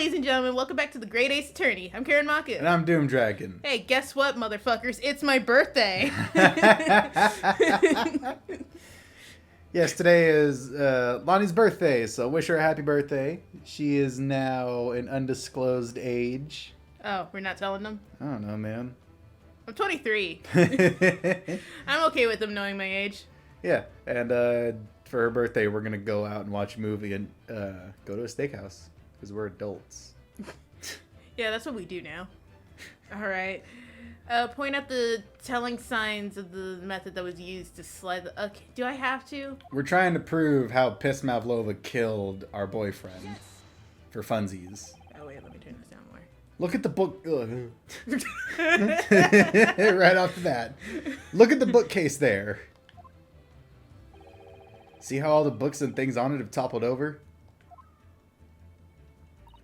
ladies and gentlemen. Welcome back to the Great Ace Attorney. I'm Karen Maka. And I'm Doom Dragon. Hey, guess what, motherfuckers? It's my birthday. Yes, today is Lonnie's birthday, so wish her a happy birthday. She is now an undisclosed age. Oh, we're not telling them? I don't know, man. I'm 23. I'm okay with them knowing my age. Yeah, and for her birthday, we're going to go out and watch a movie and go to a steakhouse, because we're adults. Yeah, that's what we do now. All right. Point out the telling signs of the method that was used to slide the... Okay, do I have to? We're trying to prove how Piss Mavlova killed our boyfriend for funsies. Oh, wait, let me turn this down more. Look at the book... right off the bat. Look at the bookcase there. See how all the books and things on it have toppled over?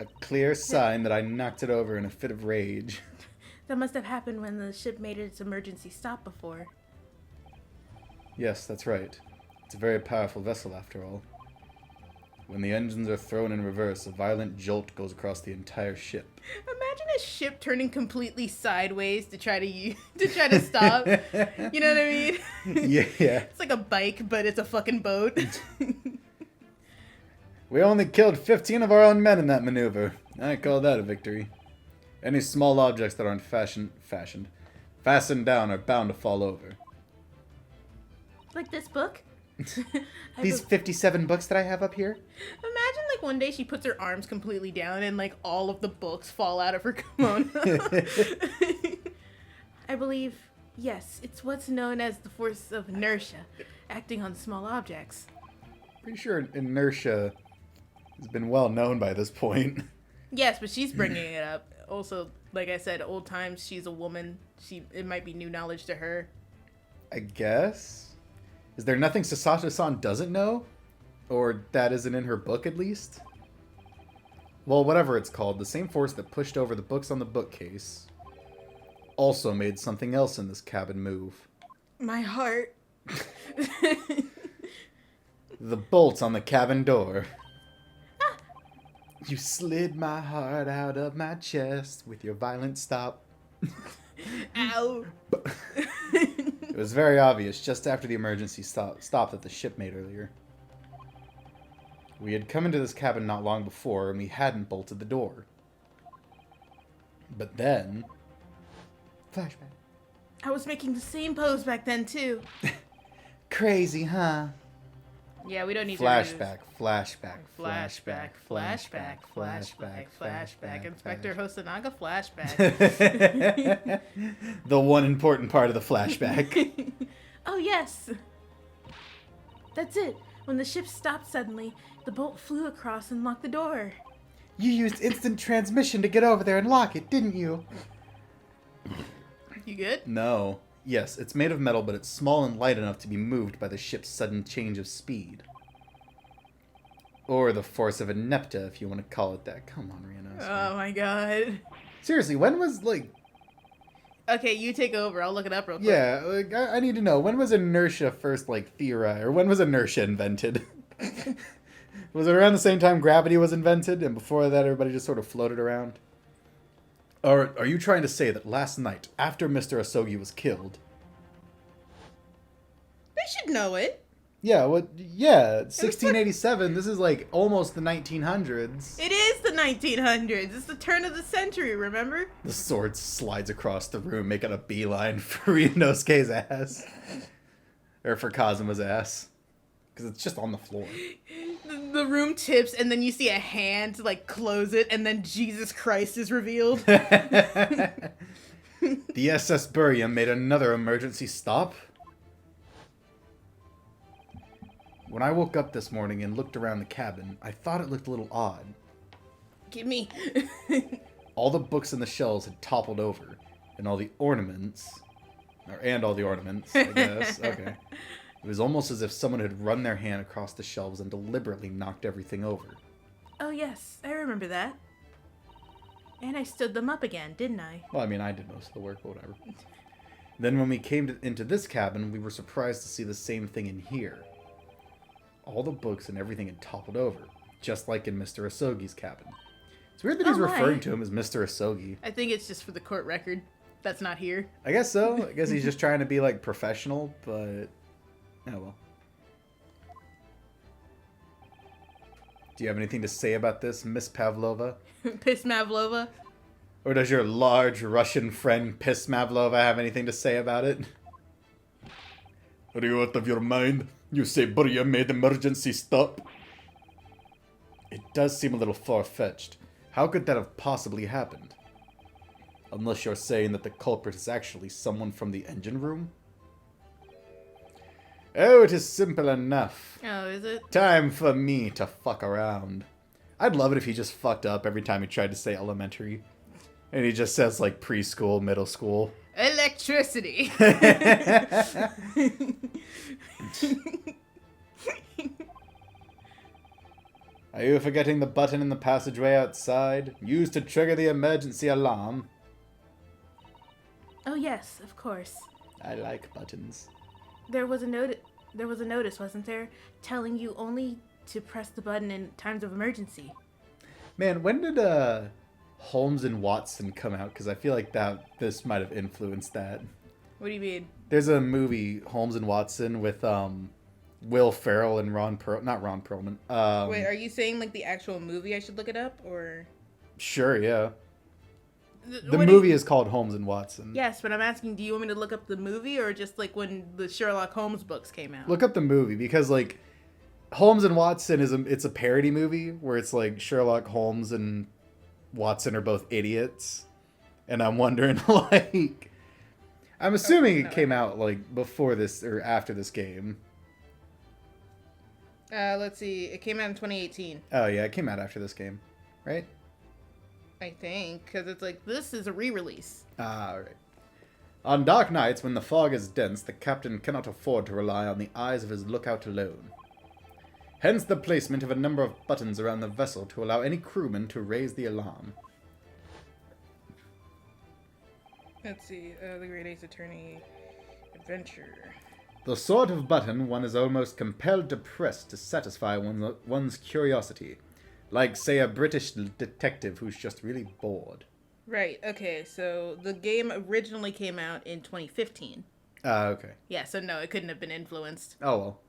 A clear sign that I knocked it over in a fit of rage. That must have happened when the ship made its emergency stop before. Yes, that's right. It's a very powerful vessel after all. When the engines are thrown in reverse, a violent jolt goes across the entire ship. Imagine a ship turning completely sideways to try to stop. You know what I mean? Yeah. It's like a bike, but it's a fucking boat. We only killed 15 of our own men in that maneuver. I call that a victory. Any small objects that aren't fastened down are bound to fall over. Like this book? These 57 books that I have up here? Imagine like one day she puts her arms completely down and like all of the books fall out of her kimono. I believe, yes, it's what's known as the force of inertia, acting on small objects. Pretty sure inertia has been well known by this point. Yes, but she's bringing it up. Also, like I said, old times, she's a woman. It might be new knowledge to her. I guess? Is there nothing Sasato-san doesn't know? Or that isn't in her book, at least? Well, whatever it's called, the same force that pushed over the books on the bookcase also made something else in this cabin move. My heart. The bolt on the cabin door. You slid my heart out of my chest with your violent stop. Ow. It was very obvious just after the emergency stop that the ship made earlier. We had come into this cabin not long before, and we hadn't bolted the door. But then... Flashback. I was making the same pose back then, too. Crazy, huh? Yeah, we don't need Flashback. Inspector Hosonaga flashback. The one important part of the flashback. Oh, yes. That's it. When the ship stopped suddenly, the bolt flew across and locked the door. You used instant transmission to get over there and lock it, didn't you? You good? No. Yes, it's made of metal, but it's small and light enough to be moved by the ship's sudden change of speed. Or the force of inepta, if you want to call it that. Come on, Rihanna. Oh my god. Seriously, when was, like... Okay, you take over. I'll look it up real quick. Yeah, like, I need to know. When was inertia first, like, theorized? Or when was inertia invented? Was it around the same time gravity was invented, and before that everybody just sort of floated around? Or are you trying to say that last night, after Mr. Asogi was killed... They should know it. Yeah, 1687, this is like almost the 1900s. It is the 1900s. It's the turn of the century, remember? The sword slides across the room, making a beeline for Ryunosuke's ass. Or for Kazuma's ass. Because it's just on the floor. The room tips, and then you see a hand, like, close it, and then Jesus Christ is revealed. The SS Burium made another emergency stop. When I woke up this morning and looked around the cabin, I thought it looked a little odd. Give me. All the books in the shelves had toppled over, and all the ornaments, I guess, okay. It was almost as if someone had run their hand across the shelves and deliberately knocked everything over. Oh yes, I remember that. And I stood them up again, didn't I? Well, I mean, I did most of the work, but whatever. Then when we came into this cabin, we were surprised to see the same thing in here. All the books and everything had toppled over, just like in Mr. Asogi's cabin. It's weird that he's Oh, my. referring to him as Mr. Asogi. I think it's just for the court record. That's not here. I guess so. I guess he's just trying to be, like, professional, but... Oh, well. Do you have anything to say about this, Miss Pavlova? Piss Mavlova. Or does your large Russian friend Piss Mavlova have anything to say about it? Are you out of your mind? You say Burya made emergency stop? It does seem a little far-fetched. How could that have possibly happened? Unless you're saying that the culprit is actually someone from the engine room? Oh, it is simple enough. Oh, is it? Time for me to fuck around. I'd love it if he just fucked up every time he tried to say elementary. And he just says, like, preschool, middle school. Electricity. Are you forgetting the button in the passageway outside? Used to trigger the emergency alarm. Oh, yes, of course. I like buttons. There was a notice, wasn't there? Telling you only to press the button in times of emergency. Man, when did Holmes and Watson come out? Because I feel like this might have influenced that. What do you mean? There's a movie, Holmes and Watson, with Will Ferrell and not Ron Perlman. Wait, are you saying like the actual movie? I should look it up, or? Sure, yeah. The What movie is called Holmes and Watson. Yes, but I'm asking, do you want me to look up the movie, or just like when the Sherlock Holmes books came out? Look up the movie, because like Holmes and Watson it's a parody movie where it's like Sherlock Holmes and Watson are both idiots, and I'm wondering like, I'm assuming it came out like before this or after this game. Let's see. It came out in 2018. Oh yeah, it came out after this game, right? I think, because it's like, this is a re-release. Ah, all right. On dark nights, when the fog is dense, the captain cannot afford to rely on the eyes of his lookout alone. Hence the placement of a number of buttons around the vessel to allow any crewman to raise the alarm. Let's see. The Great Ace Attorney Adventure. The sort of button one is almost compelled to press to satisfy one's curiosity. Like, say, a British detective who's just really bored. Right, okay, so the game originally came out in 2015. Okay. Yeah, so no, it couldn't have been influenced. Oh, well.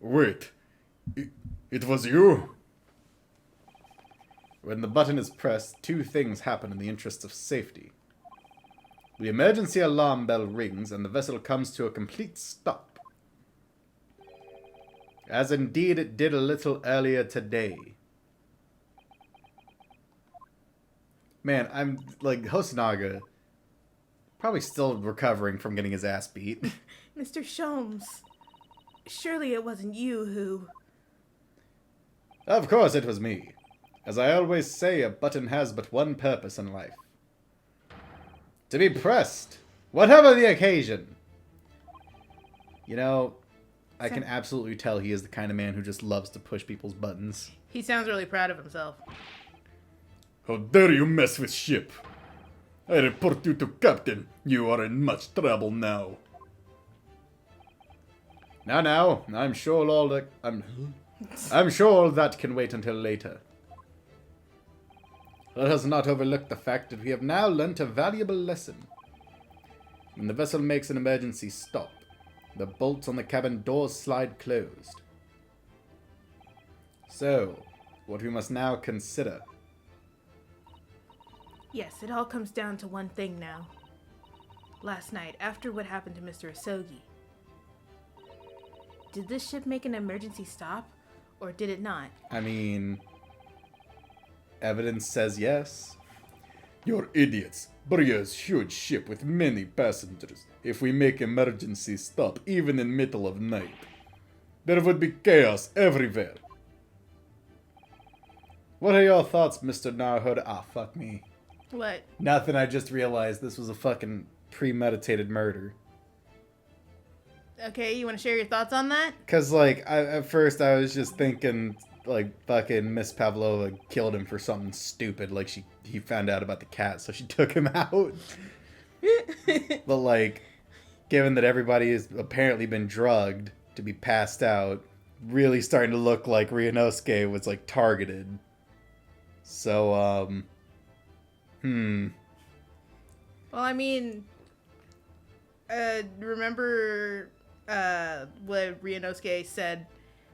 Wait. It was you? When the button is pressed, two things happen in the interests of safety. The emergency alarm bell rings and the vessel comes to a complete stop. As indeed it did a little earlier today. Man, I'm, like, Hosonaga probably still recovering from getting his ass beat. Mr. Sholmes, surely it wasn't you who... Of course it was me. As I always say, a button has but one purpose in life. To be pressed, whatever the occasion. You know, I can absolutely tell he is the kind of man who just loves to push people's buttons. He sounds really proud of himself. How dare you mess with ship? I report you to Captain. You are in much trouble now. Now, I'm sure I'm sure that can wait until later. Let us not overlook the fact that we have now learnt a valuable lesson. When the vessel makes an emergency stop, the bolts on the cabin doors slide closed. So, what we must now consider. Yes, it all comes down to one thing now. Last night, after what happened to Mr. Asogi, did this ship make an emergency stop, or did it not? I mean, evidence says yes. You're idiots. Burya's huge ship with many passengers. If we make emergency stop, even in middle of night, there would be chaos everywhere. What are your thoughts, Mr. Narhood? Ah, fuck me. What? Nothing, I just realized this was a fucking premeditated murder. Okay, you want to share your thoughts on that? Because, like, at first I was just thinking, like, fucking Miss Pavlova killed him for something stupid. Like, he found out about the cat, so she took him out. But, like, given that everybody has apparently been drugged to be passed out, really starting to look like Ryunosuke was, like, targeted. So, Well, I mean, remember what Ryunosuke said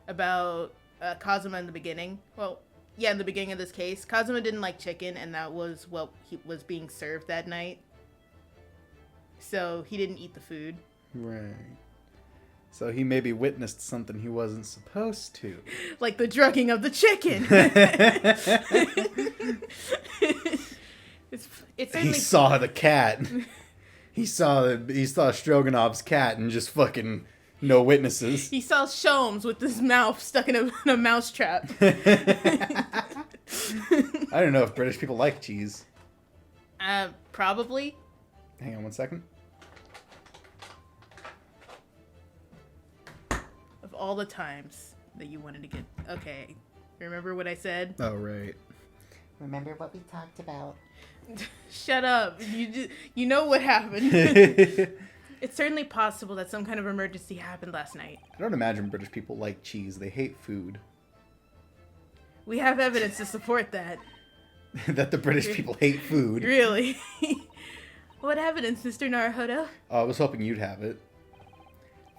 about Kazuma in the beginning? Well, yeah, in the beginning of this case, Kazuma didn't like chicken, and that was what he was being served that night. So he didn't eat the food. Right. So he maybe witnessed something he wasn't supposed to. Like the drugging of the chicken. it's He certainly... saw the cat. He saw Stroganov's cat and just fucking no witnesses. He saw Sholmes with his mouth stuck in a mouse trap. I don't know if British people like cheese. Probably. Hang on 1 second. Of all the times that you wanted to get... Okay. Remember what I said? Oh, right. Remember what we talked about? Shut up. You know what happened. I It's certainly possible that some kind of emergency happened last night. don't imagine British people like cheese. They hate food. We have evidence to support that. That the British people hate food. Really? What evidence, Mr. Naruhodo? Oh, I was hoping you'd have it.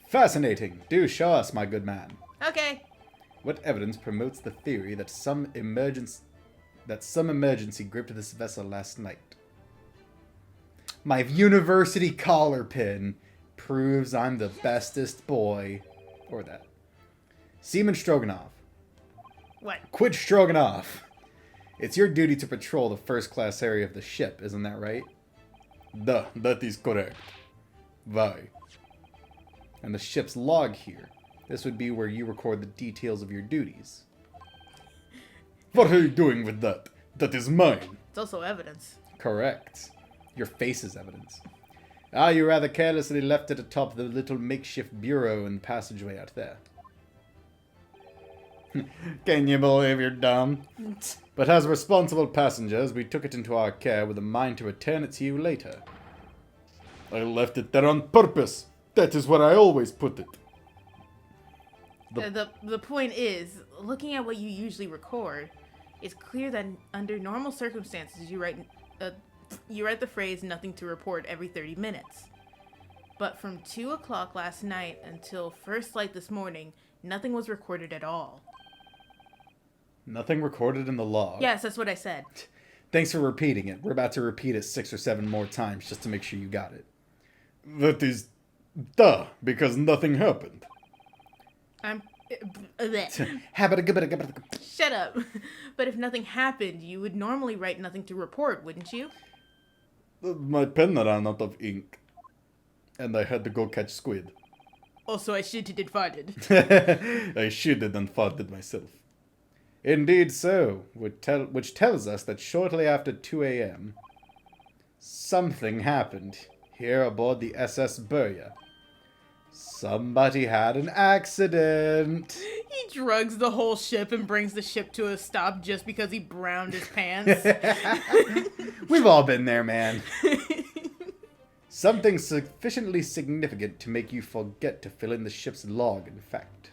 Fascinating. Do show us, my good man. Okay. What evidence promotes the theory that some emergency gripped this vessel last night? My university collar pin proves I'm the bestest boy. Or that. Seaman Stroganov. What? Quit Stroganoff. It's your duty to patrol the first-class area of the ship, isn't that right? That is correct. Why? And the ship's log here. This would be where you record the details of your duties. What are you doing with that? That is mine. It's also evidence. Correct. Your face is evidence. Ah, you rather carelessly left it atop the little makeshift bureau in the passageway out there. Can you believe you're dumb? But as responsible passengers, we took it into our care with a mind to return it to you later. I left it there on purpose. That is where I always put it. The point is, looking at what you usually record, it's clear that under normal circumstances you write the phrase "nothing to report" every 30 minutes. But from 2 o'clock last night until first light this morning, nothing was recorded at all. Nothing recorded in the log. Yes, that's what I said. Thanks for repeating it. We're about to repeat it 6 or 7 more times just to make sure you got it. That is... because nothing happened. I'm... Shut up. But if nothing happened, you would normally write nothing to report, wouldn't you? My pen ran out of ink. And I had to go catch squid. Also, I shitted and farted. I shitted and farted myself. Indeed so, which tells us that shortly after 2 a.m., something happened here aboard the SS Burya. Somebody had an accident. He drugs the whole ship and brings the ship to a stop just because he browned his pants. We've all been there, man. Something sufficiently significant to make you forget to fill in the ship's log, in fact.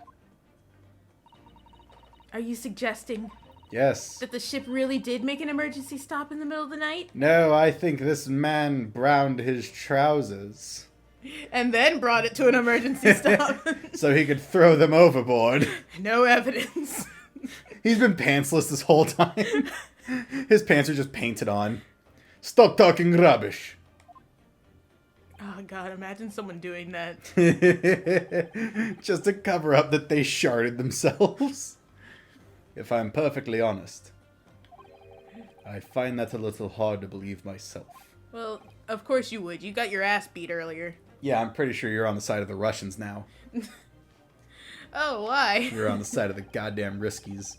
Are you suggesting Yes. that the ship really did make an emergency stop in the middle of the night? No, I think this man browned his trousers. And then brought it to an emergency stop? So he could throw them overboard. No evidence. He's been pantsless this whole time. His pants are just painted on. Stop talking rubbish. Oh god, imagine someone doing that. Just to cover up that they sharded themselves. If I'm perfectly honest, I find that a little hard to believe myself. Well, of course you would. You got your ass beat earlier. Yeah, I'm pretty sure you're on the side of the Russians now. Oh, why? You're on the side of the goddamn riskies.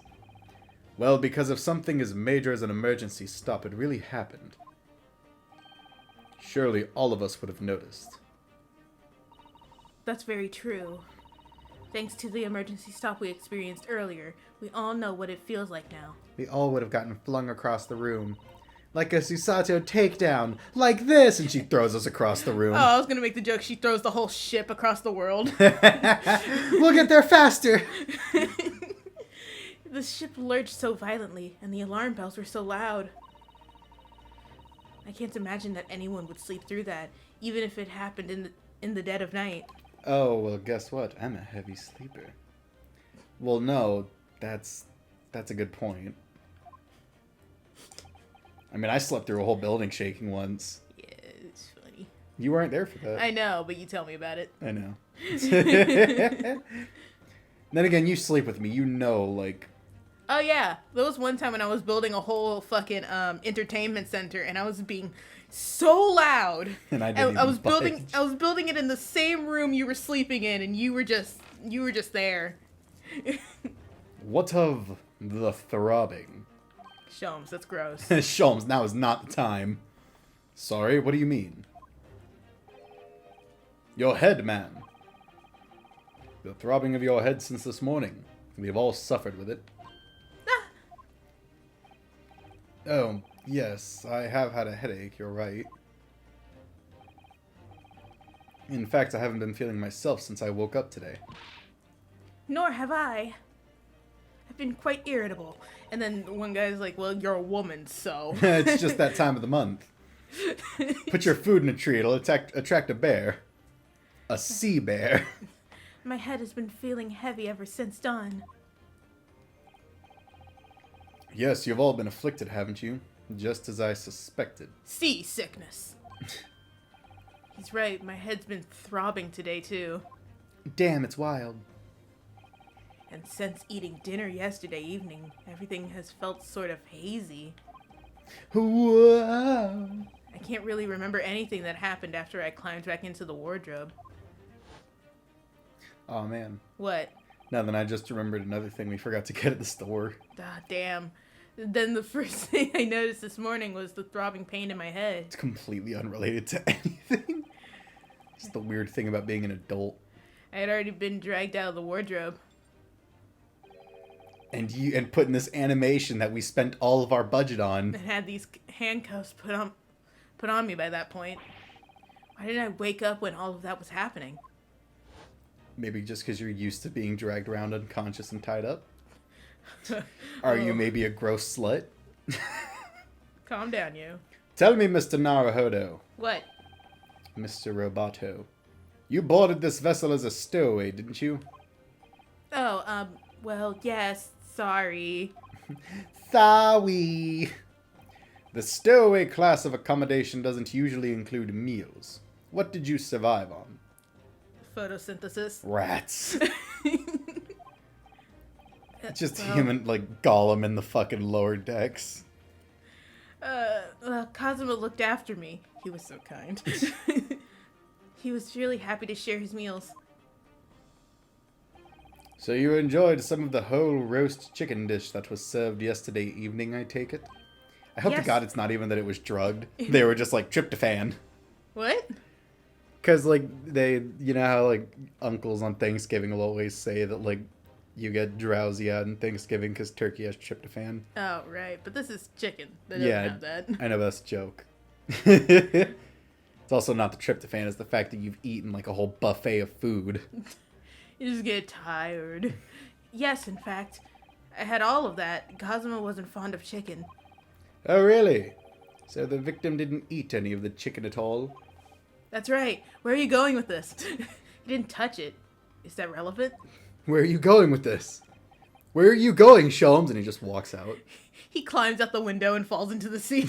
Well, because if something as major as an emergency stop had really happened, surely all of us would have noticed. That's very true. Thanks to the emergency stop we experienced earlier, we all know what it feels like now. We all would have gotten flung across the room. Like a Susato takedown. Like this! And she throws us across the room. Oh, I was gonna make the joke she throws the whole ship across the world. We'll get there faster! The ship lurched so violently, and the alarm bells were so loud. I can't imagine that anyone would sleep through that, even if it happened in the dead of night. Oh, well, guess what? I'm a heavy sleeper. Well, no, that's a good point. I mean, I slept through a whole building shaking once. Yeah, it's funny. You weren't there for that. I know, but you tell me about it. I know. Then again, you sleep with me. You know, like... Oh yeah, there was one time when I was building a whole fucking entertainment center, and I was being so loud. And I didn't I was even building. budge. I was building it in the same room you were sleeping in, and you were just there. What of the throbbing? Sholmes, that's gross. Sholmes, now is not the time. Sorry, what do you mean? Your head, man. The throbbing of your head since this morning. We have all suffered with it. Oh, yes, I have had a headache, you're right. In fact, I haven't been feeling myself since I woke up today. Nor have I. I've been quite irritable. And then one guy's like, "Well, you're a woman, so." It's just that time of the month. Put your food in a tree, it'll attract a bear. A sea bear. My head has been feeling heavy ever since dawn. Yes, you've all been afflicted, haven't you? Just as I suspected. Sea sickness. He's right, my head's been throbbing today, too. Damn, it's wild. And since eating dinner yesterday evening, everything has felt sort of hazy. Whoa. I can't really remember anything that happened after I climbed back into the wardrobe. Oh man. What? Now then, I just remembered another thing we forgot to get at the store. Ah, damn. Then the first thing I noticed this morning was the throbbing pain in my head. It's completely unrelated to anything. Just the weird thing about being an adult. I had already been dragged out of the wardrobe. And put in this animation that we spent all of our budget on. And had these handcuffs put on me by that point. Why didn't I wake up when all of that was happening? Maybe just because you're used to being dragged around unconscious and tied up? Are you maybe a gross slut? Calm down, you. Tell me, Mr. Naruhodo. What? Mr. Roboto. You boarded this vessel as a stowaway, didn't you? Oh, well, yes, sorry. Sorry. The stowaway class of accommodation doesn't usually include meals. What did you survive on? Photosynthesis. Rats. Just Well, him and, like, Gollum in the fucking lower decks. Well, Kazuma looked after me. He was so kind. He was really happy to share his meals. So you enjoyed some of the whole roast chicken dish that was served yesterday evening, I take it? I hope to Yes. God it's not even that it was drugged. They were just like tryptophan. What? Because, like, you know how, like, uncles on Thanksgiving will always say that, like, you get drowsy on Thanksgiving because turkey has tryptophan. Oh, right. But this is chicken. They don't Yeah, have that. I know that's a joke. It's also not the tryptophan, it's the fact that you've eaten, like, a whole buffet of food. You just get tired. Yes, in fact. I had all of that. Kazuma wasn't fond of chicken. Oh, really? So the victim didn't eat any of the chicken at all? That's right. Where are you going with this? You didn't touch it. Is that relevant? Where are you going with this? Where are you going, Sholmes? And he just walks out. He climbs out the window and falls into the sea.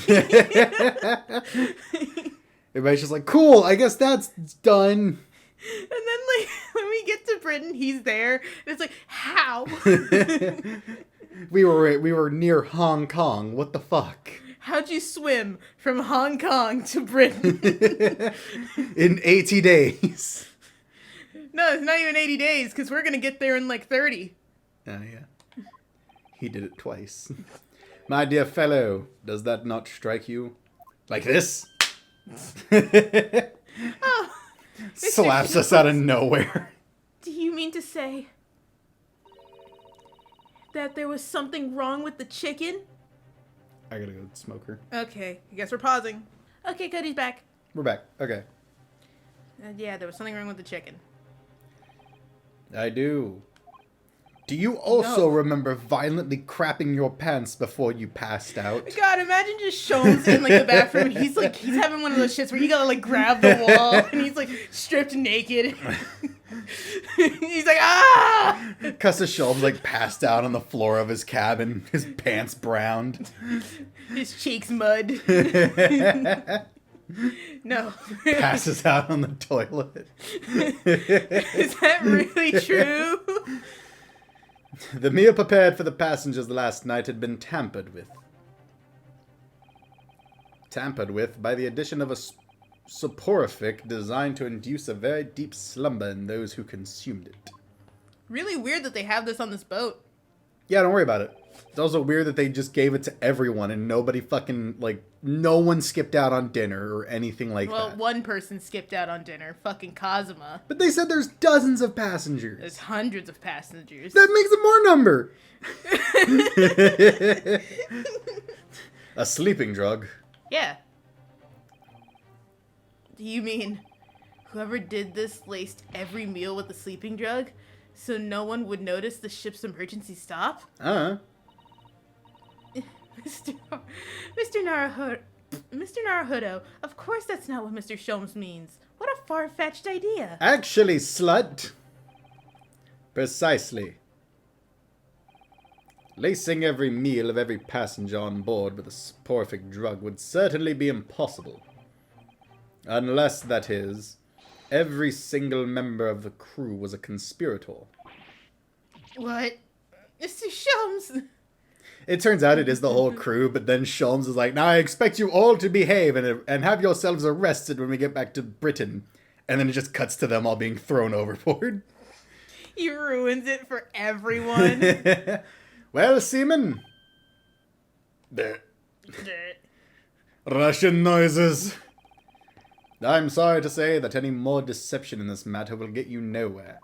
Everybody's just like, cool, I guess that's done. And then, like, when we get to Britain, he's there. And it's like, how? We were near Hong Kong. What the fuck? How'd you swim from Hong Kong to Britain? In 80 days. No, it's not even 80 days, because we're going to get there in, like, 30. Oh, yeah. He did it twice. My dear fellow, does that not strike you? Like this? Oh, Slaps us out of nowhere. do you mean to say that there was something wrong with the chicken? I gotta go smoke her. Okay, I guess we're pausing. Okay, Cody's back. We're back. Okay. Yeah, there was something wrong with the chicken. I do. Do you also No. remember violently crapping your pants before you passed out? God, imagine just Sholmes in like the bathroom. He's having one of those shits where you gotta like grab the wall and he's like stripped naked. He's like, ah! Custer Sholmes like passed out on the floor of his cabin, his pants browned. His cheeks mud. No. Passes out on the toilet. Is that really true? The meal prepared for the passengers last night had been tampered with. Tampered with by the addition of a soporific designed to induce a very deep slumber in those who consumed it. Really weird that they have this on this boat. Yeah, don't worry about it. It's also weird that they just gave it to everyone and nobody fucking, like, no one skipped out on dinner or anything like Well, that. one person skipped out on dinner. Fucking Kazuma. But they said there's dozens of passengers. There's hundreds of passengers. That makes it more number. A sleeping drug. Yeah. Do you mean whoever did this laced every meal with a sleeping drug so no one would notice the ship's emergency stop? Mr. Naruhodo, of course that's not what Mr. Sholmes means. What a far-fetched idea. Actually, slut. Precisely. Lacing every meal of every passenger on board with a soporific drug would certainly be impossible. Unless, that is, every single member of the crew was a conspirator. What? Mr. Sholmes? It turns out it is the whole crew, but then Sholmes is like, now I expect you all to behave and have yourselves arrested when we get back to Britain. And then it just cuts to them all being thrown overboard. He ruins it for everyone. Well, seamen. Russian noises. I'm sorry to say that any more deception in this matter will get you nowhere.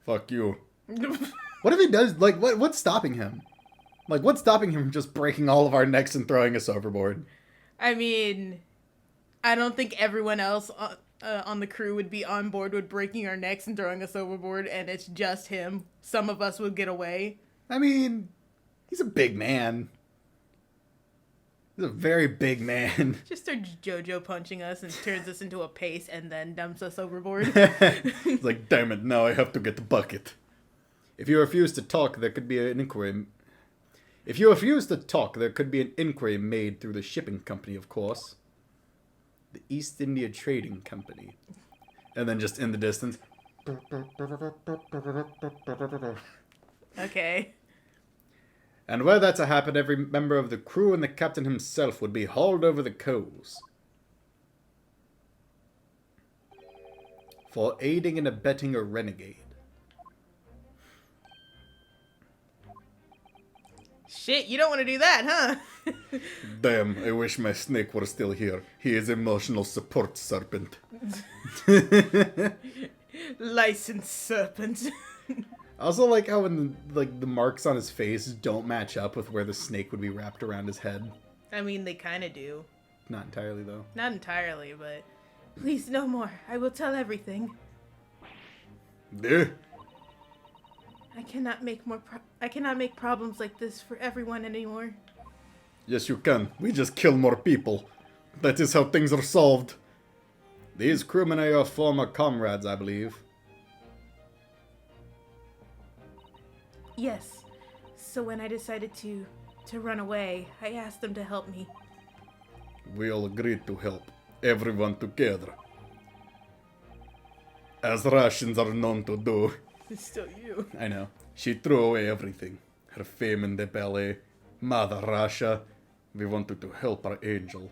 Fuck you. What if he does, like, what's stopping him? Like, what's stopping him from just breaking all of our necks and throwing us overboard? I mean, I don't think everyone else on the crew would be on board with breaking our necks and throwing us overboard, and it's just him. Some of us would get away. I mean, he's a big man. He's a very big man. Just starts JoJo punching us and turns us into a paste and then dumps us overboard. It's like, damn it, now I have to get the bucket. If you refuse to talk, there could be an inquiry. If you refuse to talk, there could be an inquiry made through the shipping company, of course. The East India Trading Company. And then just in the distance. Okay. And were that to happen, every member of the crew and the captain himself would be hauled over the coals. For aiding and abetting a renegade. Shit, you don't want to do that, huh? Damn, I wish my snake were still here. He is emotional support serpent. Licensed serpent. I also like how when the marks on his face don't match up with where the snake would be wrapped around his head. I mean, they kind of do. Not entirely, though. Not entirely, but... Please, no more. I will tell everything. Duh. I cannot make problems like this for everyone anymore. Yes, you can. We just kill more people. That is how things are solved. These crewmen are your former comrades, I believe. Yes. So when I decided to run away, I asked them to help me. We all agreed to help. Everyone together. As Russians are known to do. It's still you. I know. She threw away everything. Her fame in the ballet. Mother Russia. We wanted to help our angel.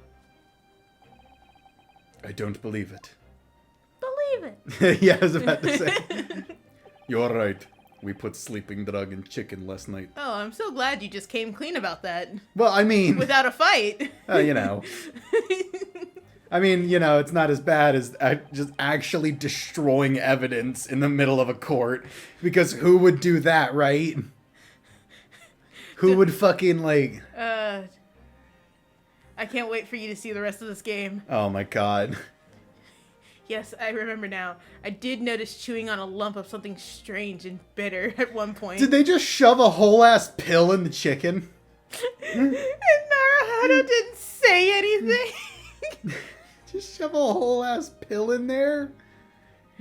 I don't believe it. Believe it. Yeah, I was about to say. You're right. We put sleeping drug in chicken last night. Oh, I'm so glad you just came clean about that. Well, I mean... Without a fight. you know. I mean, you know, it's not as bad as just actually destroying evidence in the middle of a court. Because who would do that, right? Who would fucking, like... I can't wait for you to see the rest of this game. Oh my god. Yes, I remember now. I did notice chewing on a lump of something strange and bitter at one point. Did they just shove a whole ass pill in the chicken? And Naruhodo didn't say anything. Just shove a whole ass pill in there?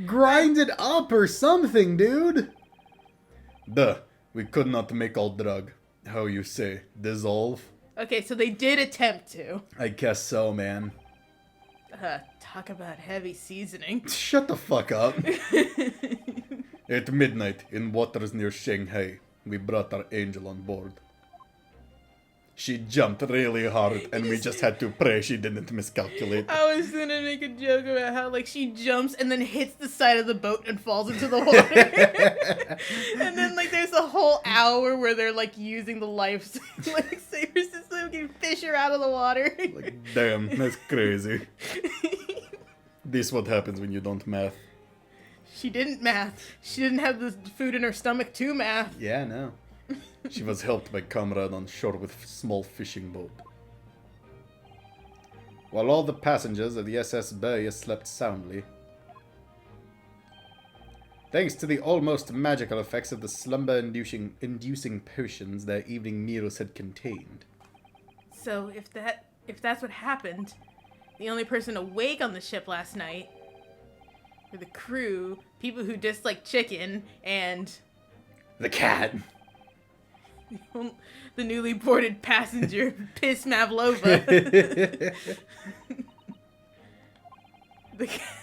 Grind it up or something, dude. Duh, we could not make all drug. How you say, dissolve? Okay, so they did attempt to. I guess so, man. Talk about heavy seasoning. Shut the fuck up. At midnight, in waters near Shanghai, we brought our angel on board. She jumped really hard, and we just had to pray she didn't miscalculate. I was gonna make a joke about how, like, she jumps and then hits the side of the boat and falls into the water. And then, like, there's a whole hour where they're, like, using the lifesaver system to fish her out of the water. Like, damn, that's crazy. This is what happens when you don't math. She didn't math. She didn't have the food in her stomach to math. Yeah, no. She was helped by comrade on shore with small fishing boat. While all the passengers of the SS Beria slept soundly. Thanks to the almost magical effects of the slumber-inducing potions their evening meals had contained. So if that's what happened, the only person awake on the ship last night were the crew, people who dislike chicken, and The cat! the newly boarded passenger, Piss Mavlova.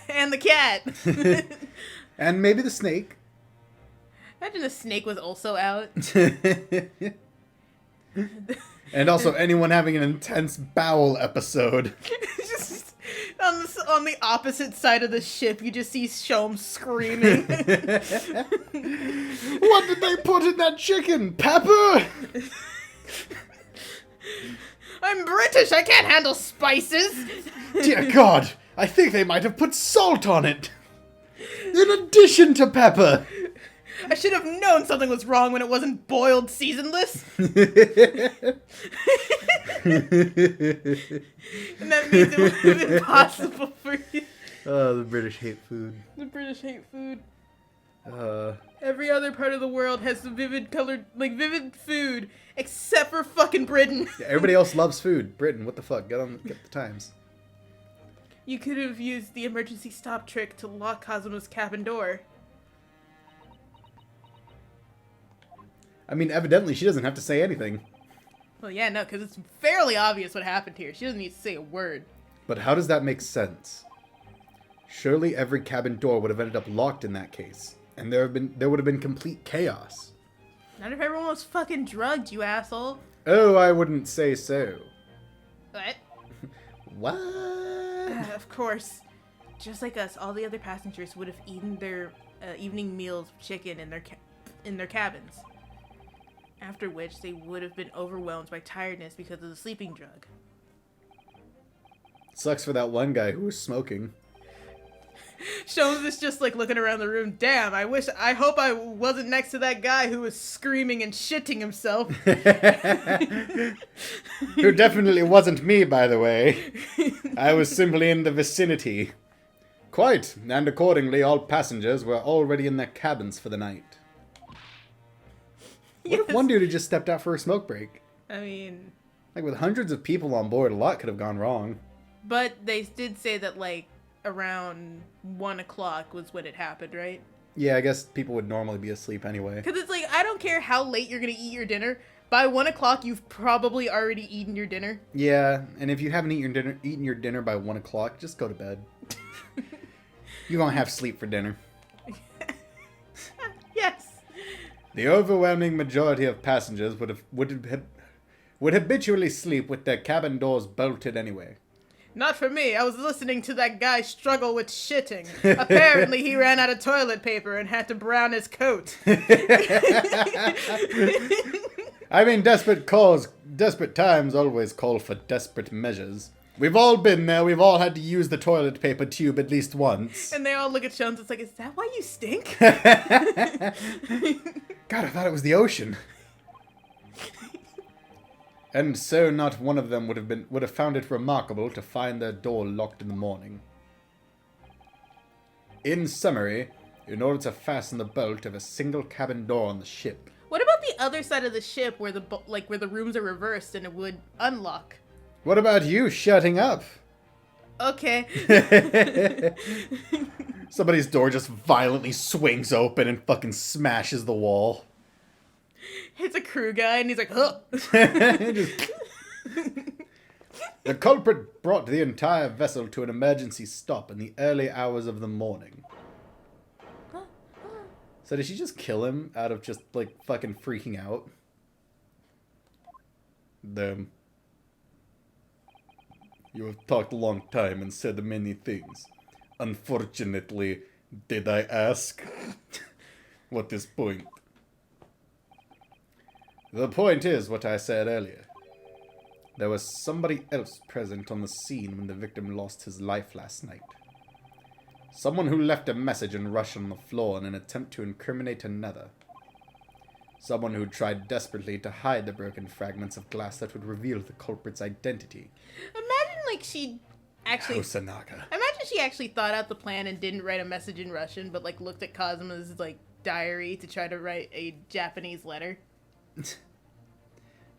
And the cat. And maybe the snake. Imagine the snake was also out. And also anyone having an intense bowel episode. Just on the opposite side of the ship, you just see Shom screaming. What did they put in that chicken? Pepper? I'm British, I can't handle spices. Dear God, I think they might have put salt on it. In addition to pepper. I should have known something was wrong when it wasn't boiled seasonless. And that means it would have been impossible for you. Oh, the British hate food. The British hate food. Uh, Every other part of the world has vivid food, except for fucking Britain. yeah, everybody else loves food. Britain, what the fuck? Get the times. You could have used the emergency stop trick to lock Cosmo's cabin door. I mean, evidently she doesn't have to say anything. Well, yeah, no, because it's fairly obvious what happened here. She doesn't need to say a word. But how does that make sense? Surely every cabin door would have ended up locked in that case, and there would have been complete chaos. Not if everyone was fucking drugged, you asshole. Oh, I wouldn't say so. What? What? Of course. Just like us, all the other passengers would have eaten their evening meals of chicken in their cabins. After which, they would have been overwhelmed by tiredness because of the sleeping drug. Sucks for that one guy who was smoking. Shows is just like looking around the room. Damn, I hope I wasn't next to that guy who was screaming and shitting himself. Who definitely wasn't me, by the way. I was simply in the vicinity. Quite, and accordingly all passengers were already in their cabins for the night. What if one dude had just stepped out for a smoke break? I mean... Like, with hundreds of people on board, a lot could have gone wrong. But they did say that, like, around 1 o'clock was when it happened, right? Yeah, I guess people would normally be asleep anyway. Because it's like, I don't care how late you're going to eat your dinner. By 1 o'clock, you've probably already eaten your dinner. Yeah, and if you haven't eaten your dinner by 1 o'clock, just go to bed. You're gonna have sleep for dinner. Yes. The overwhelming majority of passengers would habitually sleep with their cabin doors bolted anyway. Not for me. I was listening to that guy struggle with shitting. Apparently, he ran out of toilet paper and had to brown his coat. I mean, desperate times always call for desperate measures. We've all been there. We've all had to use the toilet paper tube at least once. And they all look at Jones. It's like, is that why you stink? God, I thought it was the ocean. And so not one of them would have found it remarkable to find their door locked in the morning. In summary, in order to fasten the bolt of a single cabin door on the ship. What about the other side of the ship where where the rooms are reversed and it would unlock? What about you shutting up? Okay. Somebody's door just violently swings open and fucking smashes the wall. It's a crew guy and he's like, huh. The culprit brought the entire vessel to an emergency stop in the early hours of the morning. So did she just kill him out of just, like, fucking freaking out? Damn. You have talked a long time and said many things. Unfortunately, did I ask? What is point? The point is what I said earlier. There was somebody else present on the scene when the victim lost his life last night. Someone who left a message in Russian on the floor in an attempt to incriminate another. Someone who tried desperately to hide the broken fragments of glass that would reveal the culprit's identity. Imagine, like, she actually... Hosanaga. Imagine she actually thought out the plan and didn't write a message in Russian, but, like, looked at Kazuma's, like, diary to try to write a Japanese letter.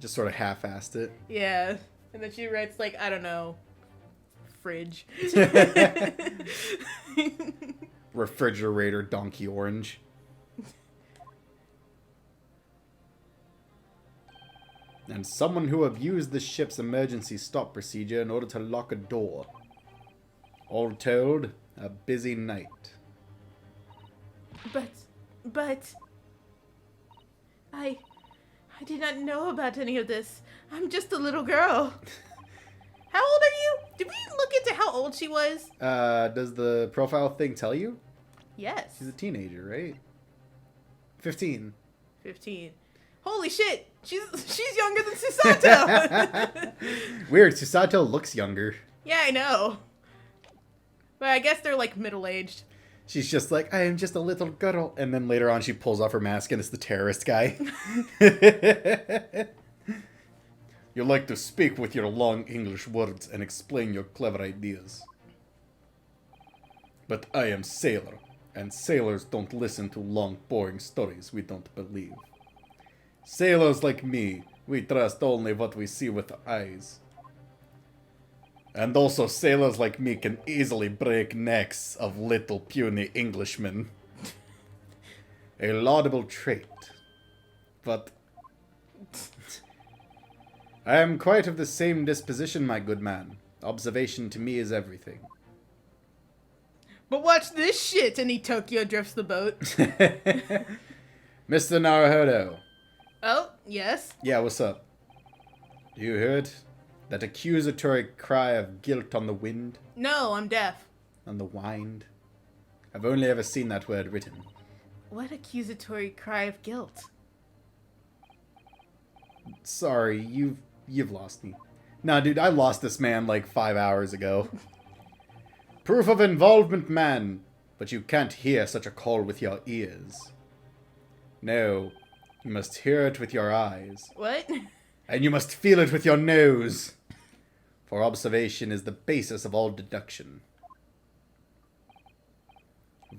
Just sort of half-assed it. Yeah. And then she writes, like, I don't know, fridge. Refrigerator donkey orange. And someone who abused the ship's emergency stop procedure in order to lock a door. All told, a busy night. But... I did not know about any of this. I'm just a little girl. How old are you? Did we look into how old she was? Does the profile thing tell you? Yes. She's a teenager, right? 15. 15. Holy shit! She's younger than Susato! Weird, Susato looks younger. Yeah, I know. But I guess they're, like, middle-aged. She's just like, I am just a little girl. And then later on she pulls off her mask and it's the terrorist guy. You like to speak with your long English words and explain your clever ideas. But I am sailor, and sailors don't listen to long, boring stories we don't believe. Sailors like me, we trust only what we see with our eyes. And also sailors like me can easily break necks of little puny Englishmen. A laudable trait. But I am quite of the same disposition, my good man. Observation to me is everything. But watch this shit! And he Tokyo drifts the boat. Mr. Naruhodo. Oh, yes? Yeah, what's up? Do you hear it? That accusatory cry of guilt on the wind? No, I'm deaf. On the wind? I've only ever seen that word written. What accusatory cry of guilt? Sorry, you've lost me. Nah, dude, I lost this man like 5 hours ago. Proof of involvement, man. But you can't hear such a call with your ears. No, you must hear it with your eyes. What? And you must feel it with your nose. For observation is the basis of all deduction.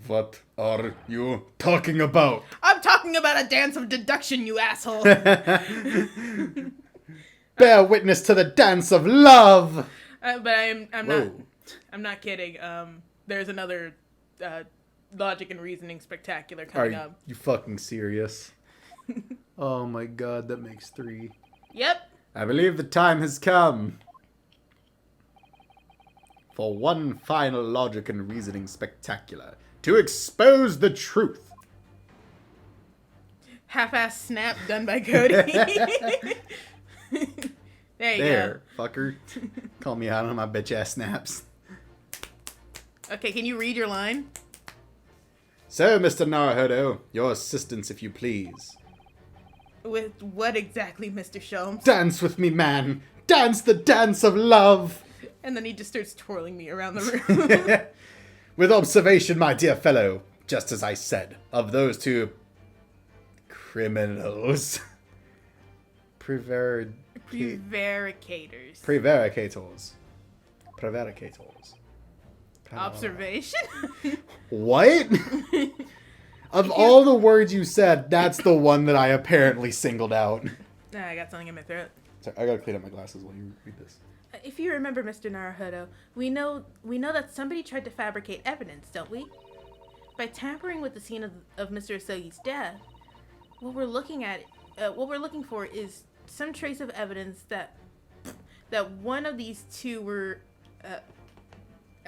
What are you talking about? I'm talking about a dance of deduction, you asshole! Bear witness to the dance of love! But I'm Whoa. not kidding. There's another logic and reasoning spectacular Are coming up. you fucking serious? Oh my god, that makes 3. Yep. I believe the time has come for one final logic and reasoning spectacular. To expose the truth. Half-ass snap done by Cody. There you There, fucker. Call me out on my bitch ass snaps. go. Okay, can you read your line? So, Mr. Naruhodo, your assistance if you please. With what exactly, Mr. Sholmes? Dance with me, man! Dance the dance of love! And then he just starts twirling me around the room. With observation, my dear fellow, just as I said, of those two criminals. Prevaricators. Prevaricators. Prevaricators. Observation? What? Of all the words you said, that's the one that I apparently singled out. Nah, I got something in my throat. Sorry, I gotta clean up my glasses while you read this. If you remember, Mr. Naruhodo, we know that somebody tried to fabricate evidence, don't we? By tampering with the scene of Mr. Asogi's death, what we're looking for is some trace of evidence that one of these two were.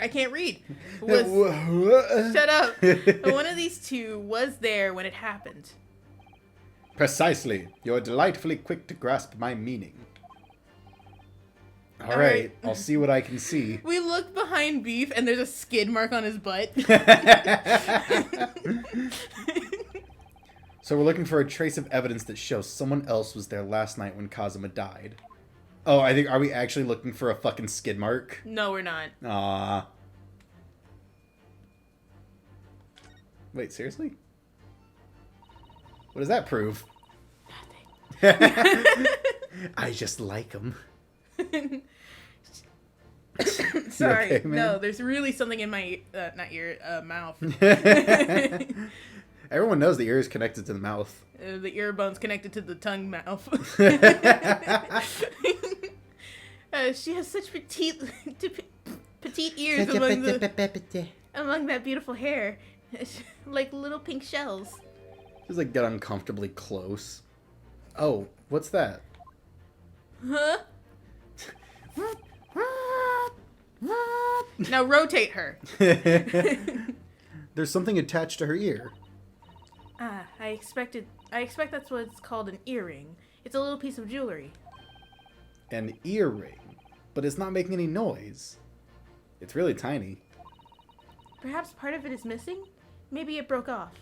I can't read. Shut up. One of these two was there when it happened. Precisely. You're delightfully quick to grasp my meaning. All All right, right. I'll see what I can see. We look behind Beef, and there's a skid mark on his butt. So we're looking for a trace of evidence that shows someone else was there last night when Kazuma died. Oh, are we actually looking for a fucking skid mark? No, we're not. Ah. Wait, seriously? What does that prove? Nothing. I just like them. Sorry. okay, man? No, there's really something in my mouth. Everyone knows the ear is connected to the mouth. The ear bone's connected to the tongue mouth. She has such petite ears among that beautiful hair, like little pink shells. Just like get uncomfortably close. Oh, what's that? Huh? Now rotate her. There's something attached to her ear. Ah, I expect that's what it's called, an earring. It's a little piece of jewelry. An earring. But it's not making any noise. It's really tiny. Perhaps part of it is missing? Maybe it broke off.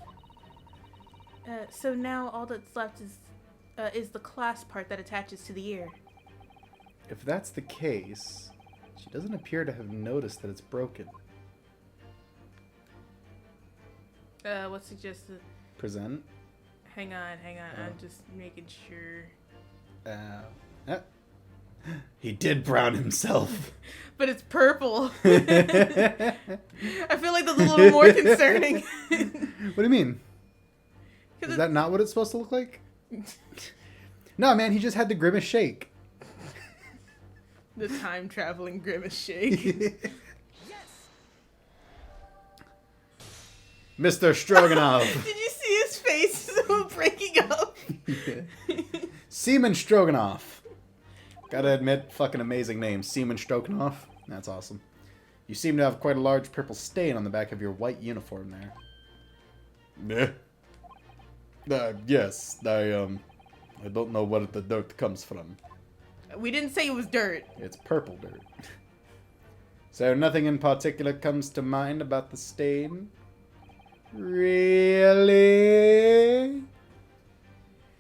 So now all that's left is the clasp part that attaches to the ear. If that's the case, she doesn't appear to have noticed that it's broken. What's suggested? Present. Hang on. Oh. I'm just making sure. He did brown himself. But it's purple. I feel like that's a little more concerning. What do you mean? Is that not what it's supposed to look like? No, man, he just had the grimace shake. The time traveling grimace shake. Mr. Stroganoff. Did you see his face breaking up? Seaman Stroganoff. Gotta admit, fucking amazing name. Seaman Stroganoff. That's awesome. You seem to have quite a large purple stain on the back of your white uniform there. Yes, I don't know where the dirt comes from. We didn't say it was dirt. It's purple dirt. So nothing in particular comes to mind about the stain? Really?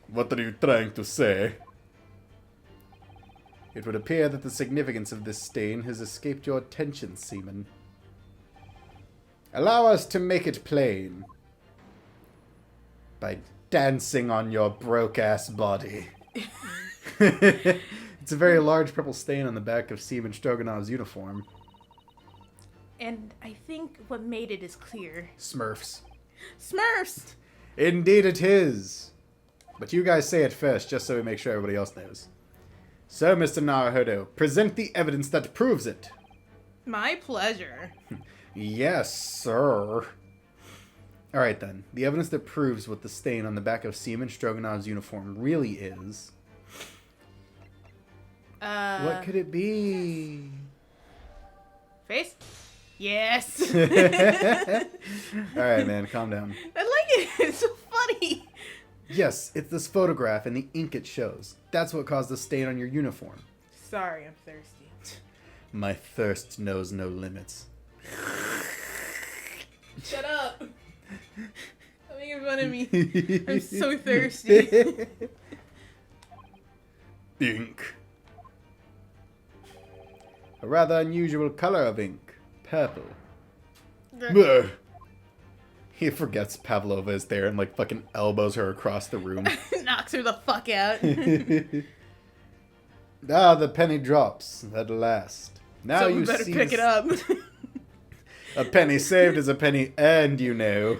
What are you trying to say? It would appear that the significance of this stain has escaped your attention, Seaman. Allow us to make it plain. By dancing on your broke-ass body. It's a very large purple stain on the back of Seaman Stroganoff's uniform. And I think what made it is clear. Smurfs. Smurfs! Indeed it is. But you guys say it first, just so we make sure everybody else knows. So, Mr. Naruhodo, present the evidence that proves it. My pleasure. Yes, sir. Alright then. The evidence that proves what the stain on the back of Seaman Stroganoff's uniform really is. What could it be? Face? Yes! Alright, man, calm down. I like it. It's so funny. Yes, it's this photograph and the ink it shows. That's what caused the stain on your uniform. Sorry, I'm thirsty. My thirst knows no limits. Shut up. Don't make fun of me. I'm so thirsty. Ink. A rather unusual color of ink. Purple. Bleh. He forgets Pavlova is there and like fucking elbows her across the room. Knocks her the fuck out. Ah, the penny drops at last. Now Someone you better see pick it up. A penny saved is a penny earned, you know.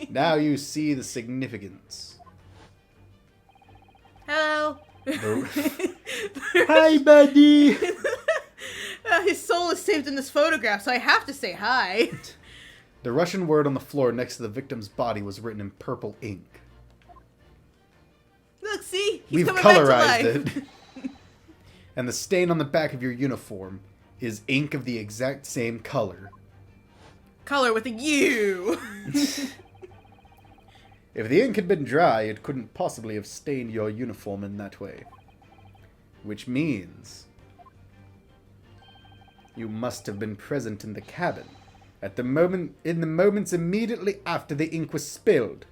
Now you see the significance. Hello. Hi, buddy. His soul is saved in this photograph, so I have to say hi. The Russian word on the floor next to the victim's body was written in purple ink. Look, see? He's We've coming back to colorized life. it. And the stain on the back of your uniform is ink of the exact same color. Color with a U. If the ink had been dry, it couldn't possibly have stained your uniform in that way. Which means you must have been present in the cabin at the moment, in the moments immediately after the ink was spilled.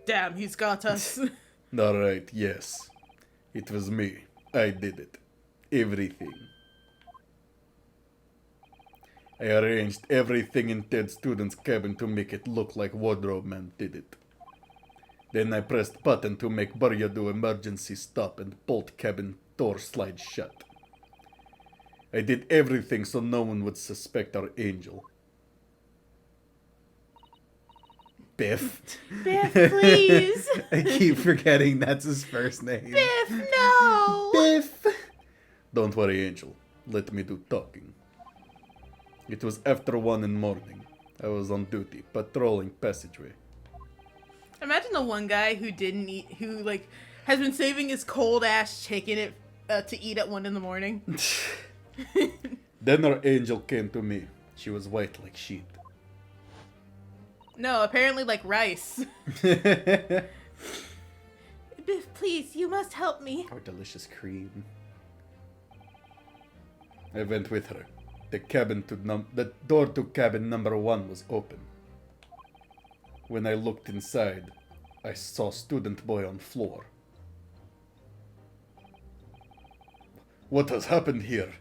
Damn, he's got us. Alright, yes. It was me. I did it. Everything. I arranged everything in Ted's student's cabin to make it look like Wardrobe Man did it. Then I pressed button to make Barya do emergency stop and bolt cabin door slide shut. I did everything so no one would suspect our angel. Biff. Biff, please. I keep forgetting that's his first name. Biff, no. Biff! Don't worry, Angel. Let me do talking. It was after 1 in the morning. I was on duty, patrolling passageway. Imagine the one guy who didn't eat, who, like, has been saving his cold-ass chicken to eat at 1 in the morning. Then our angel came to me. She was white like sheet. No, apparently like rice. Or Biff, please, you must help me. delicious cream. I went with her. The door to cabin number 1 was open. When I looked inside, I saw student boy on floor. What has happened here?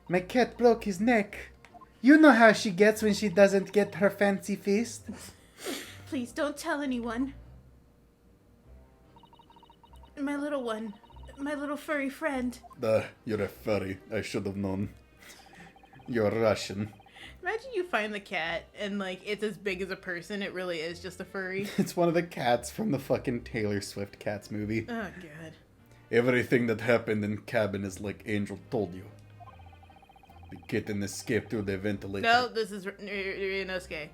My cat broke his neck. You know how she gets when she doesn't get her fancy feast. Please don't tell anyone. My little one. My little furry friend. You're a furry. I should have known. You're Russian. Imagine you find the cat and, like, it's as big as a person. It really is just a furry. It's one of the cats from the fucking Taylor Swift Cats movie. Oh, God. Everything that happened in cabin is like Angel told you. The kitten escaped through the ventilator. No, this is Ryunosuke.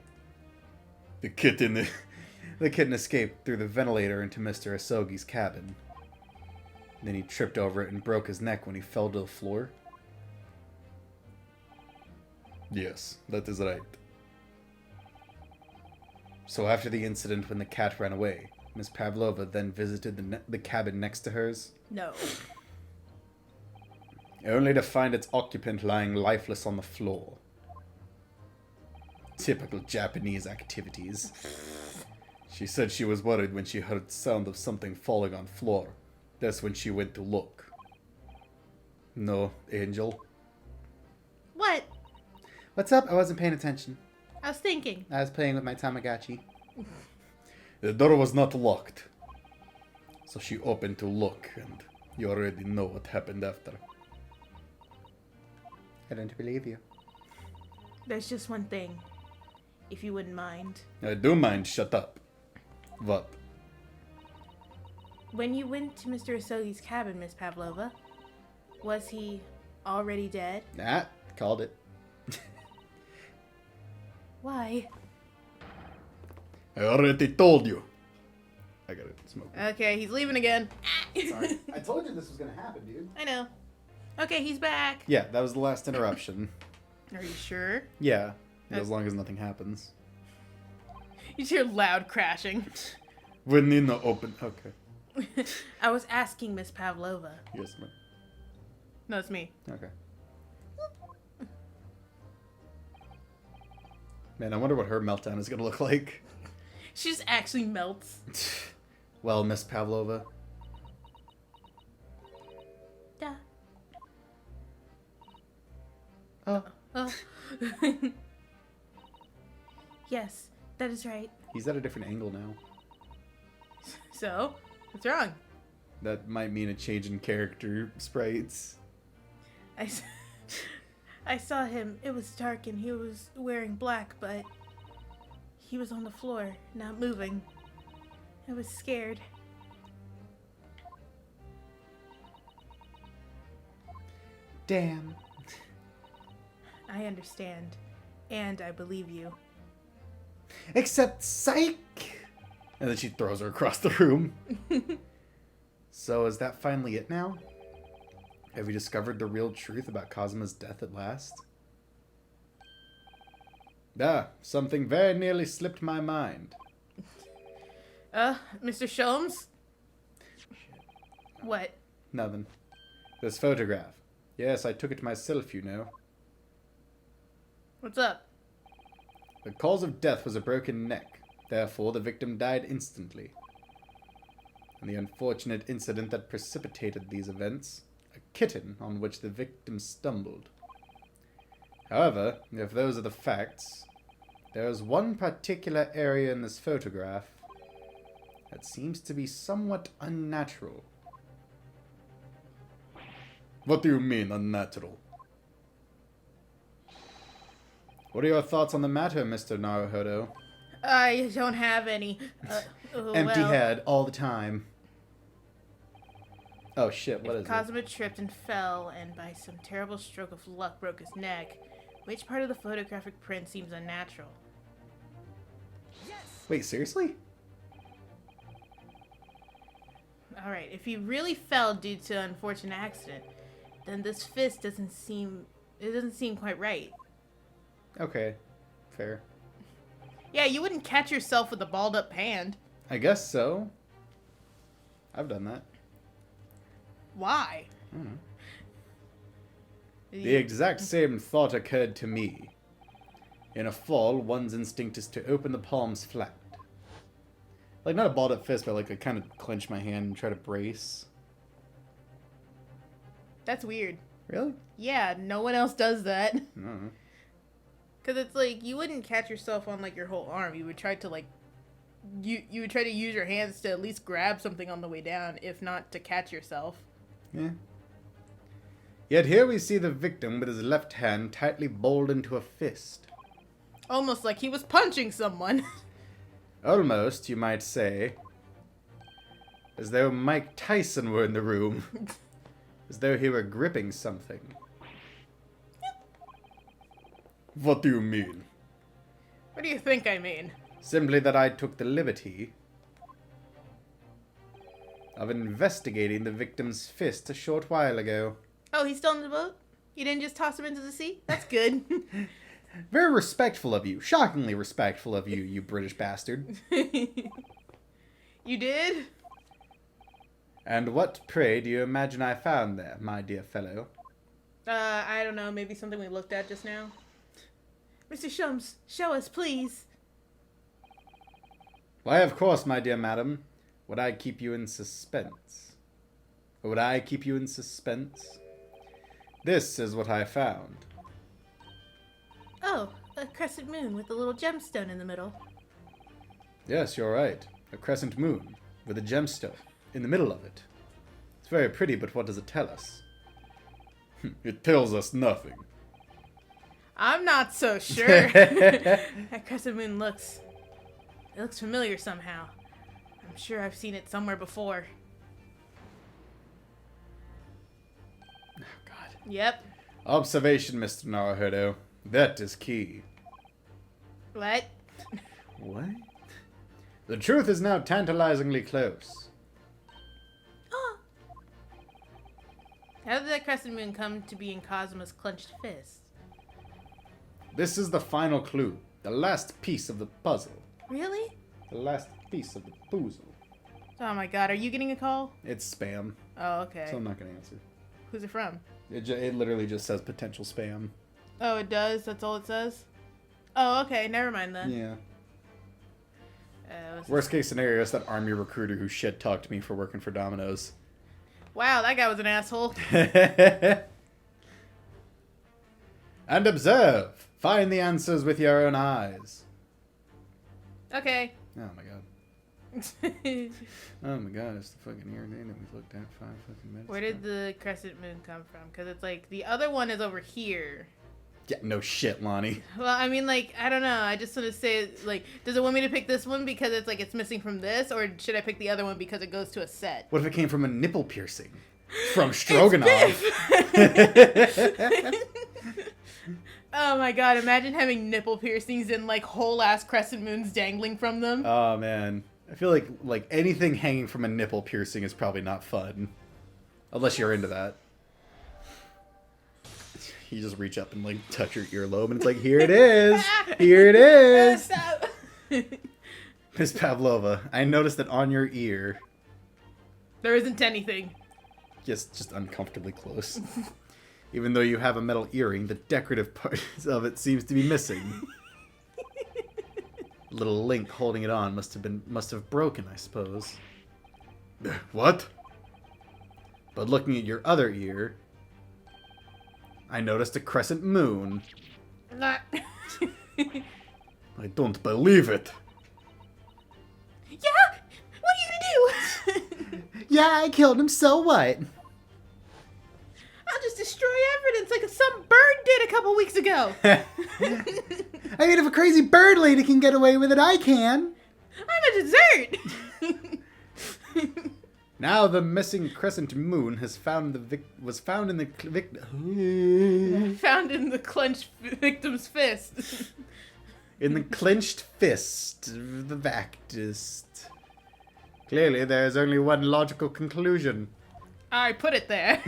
The kitten escaped through the ventilator into Mr. Asogi's cabin. Then he tripped over it and broke his neck when he fell to the floor. Yes, that is right. So after the incident when the cat ran away, Miss Pavlova then visited the cabin next to hers, No. only to find its occupant lying lifeless on the floor. Typical Japanese activities. She said she was worried when she heard sound of something falling on floor. That's when she went to look. No, Angel. What? What's up? I wasn't paying attention. I was thinking. I was playing with my Tamagotchi. The door was not locked. So she opened to look, and you already know what happened after. I don't believe you. There's just one thing. If you wouldn't mind. I do mind, shut up. What? When you went to Mr. Asogi's cabin, Miss Pavlova, was he already dead? Ah, called it. Why? I already told you. I gotta smoke. Okay, he's leaving again. Sorry. I told you this was gonna happen, dude. I know. Okay, he's back. Yeah, that was the last interruption. Are you sure? Yeah, as long as nothing happens. You just hear loud crashing. When Nina opened... Okay. I was asking Miss Pavlova. Yes, ma'am. No, it's me. Okay. Man, I wonder what her meltdown is gonna look like. She just actually melts. Well, Miss Pavlova. Duh. Oh, Oh. Yes, that is right. he's at a different angle now. So, what's wrong? That might mean a change in character sprites. I saw him. It was dark and he was wearing black, but he was on the floor, not moving. I was scared. Damn. I understand. And I believe you. Except psych! And then she throws her across the room. So is that finally it now? Have we discovered the real truth about Kazuma's death at last? Ah, something very nearly slipped my mind. Mr. Sholmes? What? Nothing. This photograph. Yes, I took it myself, you know. What's up? The cause of death was a broken neck. Therefore, the victim died instantly. And the unfortunate incident that precipitated these events, a kitten on which the victim stumbled. However, if those are the facts, there is one particular area in this photograph that seems to be somewhat unnatural. What do you mean, unnatural? What are your thoughts on the matter, Mr. Naruhodo? I don't have any. Empty head all the time. Oh shit, what is it? Kazuma tripped and fell, and by some terrible stroke of luck broke his neck. Which part of the photographic print seems unnatural? Wait, seriously? Alright, if he really fell due to an unfortunate accident, then this fist doesn't seem quite right. Okay, fair. Yeah, you wouldn't catch yourself with a balled up hand. I guess so. I've done that. Why? The exact same thought occurred to me. In a fall, one's instinct is to open the palms flat. Like, not a balled up fist, but like I kind of clench my hand and try to brace. That's weird. Really? Yeah, no one else does that. No. Because it's like, you wouldn't catch yourself on like your whole arm. You would try to like, you would try to use your hands to at least grab something on the way down, if not to catch yourself. Yeah. Yet here we see the victim with his left hand tightly balled into a fist. Almost like he was punching someone. Almost, you might say. As though Mike Tyson were in the room. As though he were gripping something. What do you mean? What do you think I mean? Simply that I took the liberty of investigating the victim's fist a short while ago. Oh, he's still in the boat? You didn't just toss him into the sea? That's good. Very respectful of you. Shockingly respectful of you, you British bastard. You did? And what, pray, do you imagine I found there, my dear fellow? I don't know. Maybe something we looked at just now. Mr. Shums, show us, please. Why, of course, my dear madam. Would I keep you in suspense? Or would I keep you in suspense? This is what I found. Oh, a crescent moon with a little gemstone in the middle. Yes, you're right. A crescent moon with a gemstone in the middle of it. It's very pretty, but what does it tell us? It tells us nothing. I'm not so sure. That crescent moon looks familiar somehow. I'm sure I've seen it somewhere before. Oh, God. Yep. Observation, Mr. Naruhodo. That is key. What? What? The truth is now tantalizingly close. Oh. How did that crescent moon come to be in Kazuma's clenched fist? This is the final clue. The last piece of the puzzle. Really? The last piece of the puzzle. Oh my god, are you getting a call? It's spam, Oh, okay. so I'm not going to answer. Who's it from? It literally just says potential spam. Oh, it does? That's all it says? Oh, okay. Never mind then. Yeah. What's Worst case scenario is that army recruiter who shit talked me for working for Domino's. Wow, that guy was an asshole. And observe. Find the answers with your own eyes. Okay. Oh my god. Oh my god, it's the fucking ear name that we looked at 5 fucking minutes Where did ago. the crescent moon come from? Because it's like the other one is over here. Yeah, no shit, Lonnie. Well, I mean, like, I don't know. I just want to say, like, does it want me to pick this one because it's like it's missing from this, or should I pick the other one because it goes to a set? What if it came from a nipple piercing? From Stroganoff. Oh my god, imagine having nipple piercings and like whole ass crescent moons dangling from them. Oh man. I feel like anything hanging from a nipple piercing is probably not fun. Unless you're into that. You just reach up and like touch your earlobe and it's like, here it is. Here it is. Stop. Miss Pavlova, I noticed that on your ear. There isn't anything. Yes, just uncomfortably close. Even though you have a metal earring, the decorative part of it seems to be missing. Little link holding it on must have broken, I suppose. What? But looking at your other ear, I noticed a crescent moon. Not. I don't believe it. Yeah. What are you gonna do? Yeah, I killed him, so what? I'll just destroy evidence like some bird did a couple weeks ago. I mean, if a crazy bird lady can get away with it, I can. I'm a dessert. Now the missing crescent moon was found in the Found in the clenched victim's fist. in the clenched fist of the Vactist. Clearly, there is only one logical conclusion. I put it there.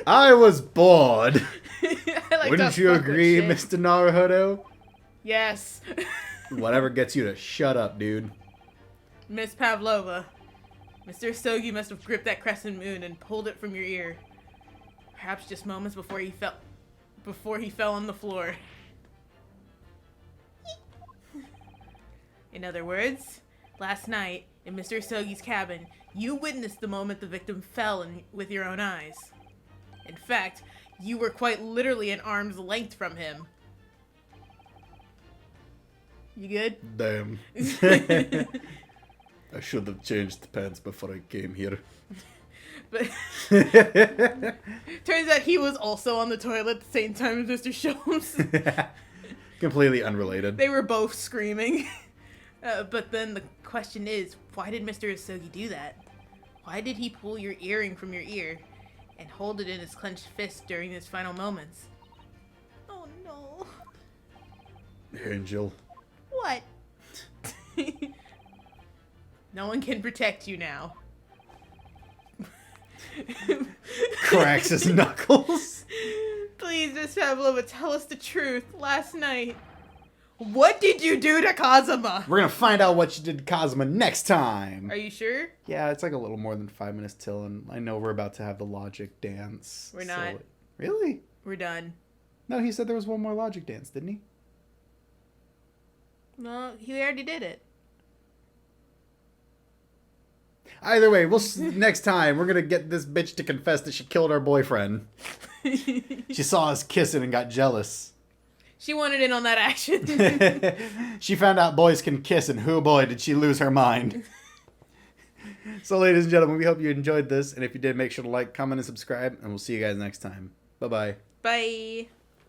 I was bored. I like Wouldn't to you fuck with agree, shit. Mr. Naruhodo? Yes. Whatever gets you to shut up, dude. Miss Pavlova. Mr. Sogi must have gripped that crescent moon and pulled it from your ear. Perhaps just moments before he fell on the floor. In other words, last night in Mr. Sogi's cabin, you witnessed the moment the victim fell with your own eyes. In fact, you were quite literally an arm's length from him. You good? Damn. I should have changed the pants before I came here. But turns out he was also on the toilet at the same time as Mr. Sholmes. Completely unrelated. They were both screaming. But then the question is, why did Mr. Asogi do that? Why did he pull your earring from your ear and hold it in his clenched fist during his final moments? Oh no. Angel. What? No one can protect you now. Cracks his knuckles. Please, Miss Pavlova, tell us the truth. Last night, what did you do to Kazuma? We're gonna find out what you did to Kazuma next time. Are you sure? Yeah, it's like a little more than 5 minutes till, and I know we're about to have the logic dance. We're not. Really? We're done. No, he said there was one more logic dance, didn't he? No, he already did it. Either way, next time we're gonna get this bitch to confess that she killed our boyfriend. She saw us kissing and got jealous. She wanted in on that action. She found out boys can kiss, and hoo boy, did she lose her mind. So, ladies and gentlemen, we hope you enjoyed this, and if you did, make sure to like, comment, and subscribe, and we'll see you guys next time. Bye-bye. Bye.